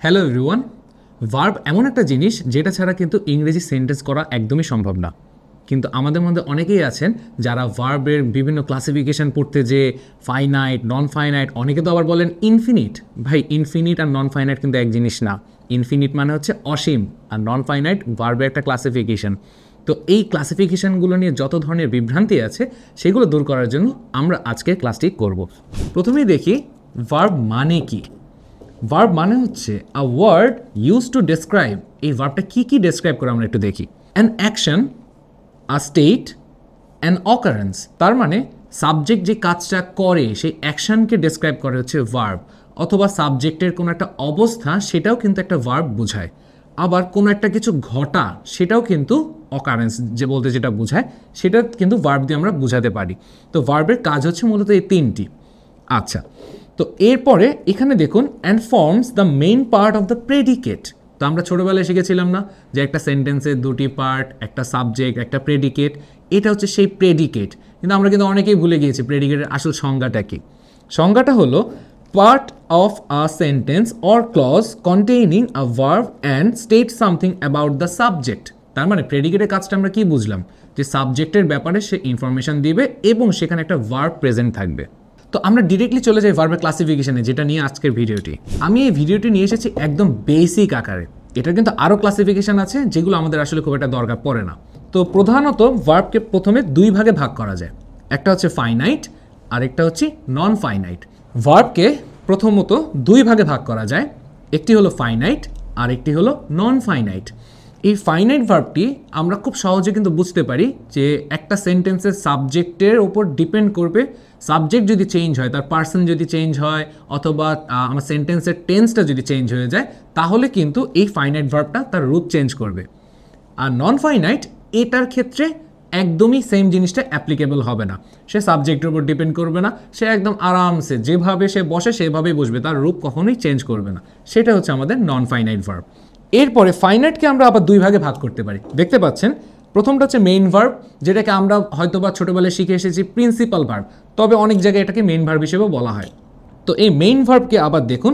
Hello everyone, verb এমন একটা জিনিস যেটা ছাড়া কিন্তু ইংরেজি সেন্টেন্স করা একদমই সম্ভব না। কিন্তু আমাদের মধ্যে অনেকেই আছেন যারা ভার্বের বিভিন্ন ক্লাসিফিকেশন পড়তে যে ফাইনাইট, নন ফাইনাইট, অনেকে তো আবার বলেন ইনফিনিট। ভাই, ইনফিনিট আর নন ফাইনাইট কিন্তু এক জিনিস না। ইনফিনিট মানে হচ্ছে অসীম, আর নন ফাইনাইট ভার্বের একটা ক্লাসিফিকেশন। তো এই ক্লাসিফিকেশনগুলো নিয়ে যত ধরনের বিভ্রান্তি আছে সেগুলো দূর করার জন্য আমরা আজকের ক্লাসটি করব। প্রথমেই দেখি ভার্ব মানে কি। ভার্ব মানে হচ্ছে a word use to describe. এই ভার্বটা কী ডেসক্রাইব করে আমরা একটু দেখি। An action, a state, an occurrence. তার মানে সাবজেক্ট যে কাজটা করে সেই অ্যাকশনকে ডেসক্রাইব করে হচ্ছে ভার্ব, অথবা সাবজেক্টের কোনো একটা অবস্থা সেটাও কিন্তু একটা ভার্ব বোঝায়। আবার কোনো একটা কিছু ঘটা সেটাও কিন্তু অকারেন্স যে বলতে যেটা বোঝায় সেটা কিন্তু ভার্ব দিয়ে আমরা বোঝাতে পারি। তো ভার্বের কাজ হচ্ছে মূলত এই তিনটি। আচ্ছা, তো এরপরে এখানে দেখুন, and forms the main part of the predicate. তো আমরা ছোটোবেলায় শিখেছিলাম না যে একটা সেন্টেন্সের দুটি পার্ট, একটা সাবজেক্ট, একটা প্রেডিকেট। এটা হচ্ছে সেই প্রেডিকেট। কিন্তু আমরা কিন্তু অনেকেই ভুলে গিয়েছি প্রেডিকেটের আসল সংজ্ঞাটা কি। সংজ্ঞাটা হলো part of a sentence or clause containing a verb and state something about the subject. তার মানে প্রেডিকেটের কাজটা আমরা কি বুঝলাম, যে সাবজেক্টের ব্যাপারে সে ইনফরমেশন দিবে এবং সেখানে একটা ভার্ব প্রেজেন্ট থাকবে। তো আমরা ডিরেক্টলি চলে যাই ভার্বের ক্লাসিফিকেশনে, যেটা নিয়ে আজকের ভিডিওটি। আমি এই ভিডিওটি নিয়ে এসেছি একদম বেসিক আকারে। এটার কিন্তু আরও ক্লাসিফিকেশন আছে যেগুলো আমাদের আসলে খুব একটা দরকার পড়ে না। তো প্রধানত ভার্বকে প্রথমে দুই ভাগে ভাগ করা যায়। একটা হচ্ছে ফাইনাইট আর একটা হচ্ছে নন ফাইনাইট। ভার্বকে প্রথমত দুই ভাগে ভাগ করা যায়, একটি হলো ফাইনাইট আর একটি হলো নন ফাইনাইট। এই ফাইনাইট ভার্বটি আমরা খুব সহজে কিন্তু বুঝতে পারি যে একটা সেন্টেন্সের সাবজেক্টের ওপর ডিপেন্ড করবে। সাবজেক্ট যদি চেঞ্জ হয়, তার পার্সন যদি চেঞ্জ হয়, অথবা আমার সেন্টেন্সের টেন্সটা যদি চেঞ্জ হয়ে যায়, তাহলে কিন্তু এই ফাইনাইট ভার্বটা তার রূপ চেঞ্জ করবে। আর নন ফাইনাইট এটার ক্ষেত্রে একদমই সেম জিনিসটা অ্যাপ্লিকেবল হবে না। সে সাবজেক্টের উপর ডিপেন্ড করবে না, সে একদম আরামসে যেভাবে সে বসে সেভাবেই বসবে, তার রূপ কখনোই চেঞ্জ করবে না। সেটা হচ্ছে আমাদের নন ফাইনাইট ভার্ব। এরপরে ফাইনাইটকে আমরা আবার দুই ভাগে ভাগ করতে পারি। দেখতে পাচ্ছেন, প্রথমটা হচ্ছে মেইন ভার্ব, যেটাকে আমরা হয়তোবা ছোটোবেলায় শিখে এসেছি প্রিন্সিপাল ভার্ব, তবে অনেক জায়গায় এটাকে মেইন ভার্ব হিসেবেও বলা হয়। তো এই মেইন ভার্বকে আবার দেখুন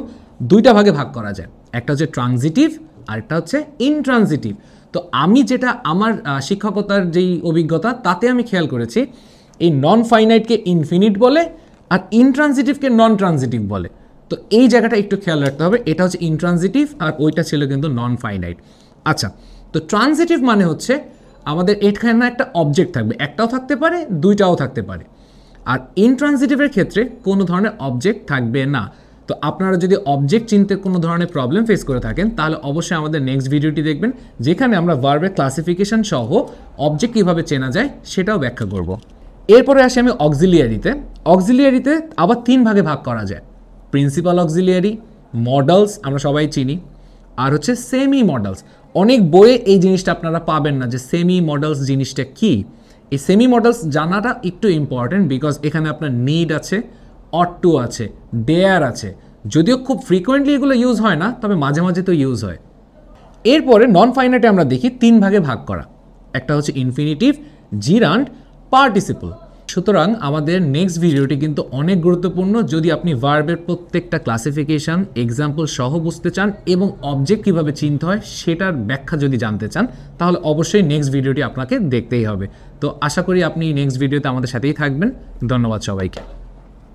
দুইটা ভাগে ভাগ করা যায়। একটা হচ্ছে ট্রানজিটিভ আর একটা হচ্ছে ইনট্রানজিটিভ। তো আমি যেটা আমার শিক্ষকতার যেই অভিজ্ঞতা তাতে আমি খেয়াল করেছি, এই নন ফাইনাইটকে ইনফিনিট বলে আর ইনট্রানজিটিভকে নন ট্রানজিটিভ বলে। তো এই জায়গাটা একটু খেয়াল রাখতে হবে, এটা হচ্ছে ইনট্রানজিটিভ আর ওইটা ছিল কিন্তু নন ফাইনাইট। আচ্ছা, তো ট্রানজিটিভ মানে হচ্ছে আমাদের এখানে একটা অবজেক্ট থাকবে, একটাও থাকতে পারে, দুইটাও থাকতে পারে। আর ইনট্রানজিটিভের ক্ষেত্রে কোনো ধরনের অবজেক্ট থাকবে না। তো আপনারা যদি অবজেক্ট চিনতে কোনো ধরনের প্রবলেম ফেস করে থাকেন, তাহলে অবশ্যই আমাদের নেক্সট ভিডিওটি দেখবেন, যেখানে আমরা ভার্বের ক্লাসিফিকেশন সহ অবজেক্ট কীভাবে চেনা যায় সেটাও ব্যাখ্যা করব। এরপরে আসি আমি অক্সিলিয়ারিতে। অক্সিলিয়ারিতে আবার তিন ভাগে ভাগ করা যায়। প্রিন্সিপাল অক্সিলিয়ারি, মডেলস আমরা সবাই চিনি, আর হচ্ছে সেমি মডেলস। অনেক বইয়ে এই জিনিসটা আপনারা পাবেন না যে সেমি মডেলস জিনিসটা কি। এই সেমি মডেলস জানাটা একটু ইম্পর্টেন্ট, বিকজ এখানে আপনার নিড আছে, অট টু আছে, ডেয়ার আছে। যদিও খুব ফ্রিকোয়েন্টলি এগুলো ইউজ হয় না, তবে মাঝে মাঝে তো ইউজ হয়। এরপরে নন ফাইনাইটে আমরা দেখি তিন ভাগে ভাগ করা। একটা হচ্ছে ইনফিনিটিভ, জিরান্ড, পার্টিসিপল। সুতরাং আমাদের নেক্সট ভিডিওটি কিন্তু অনেক গুরুত্বপূর্ণ। যদি আপনি ভার্বের প্রত্যেকটা ক্লাসিফিকেশান এক্সাম্পল সহ বুঝতে চান এবং অবজেক্ট কীভাবে চিনতে হয় সেটার ব্যাখ্যা যদি জানতে চান, তাহলে অবশ্যই নেক্সট ভিডিওটি আপনাকে দেখতেই হবে। তো আশা করি আপনি নেক্সট ভিডিওতে আমাদের সাথেই থাকবেন। ধন্যবাদ সবাইকে।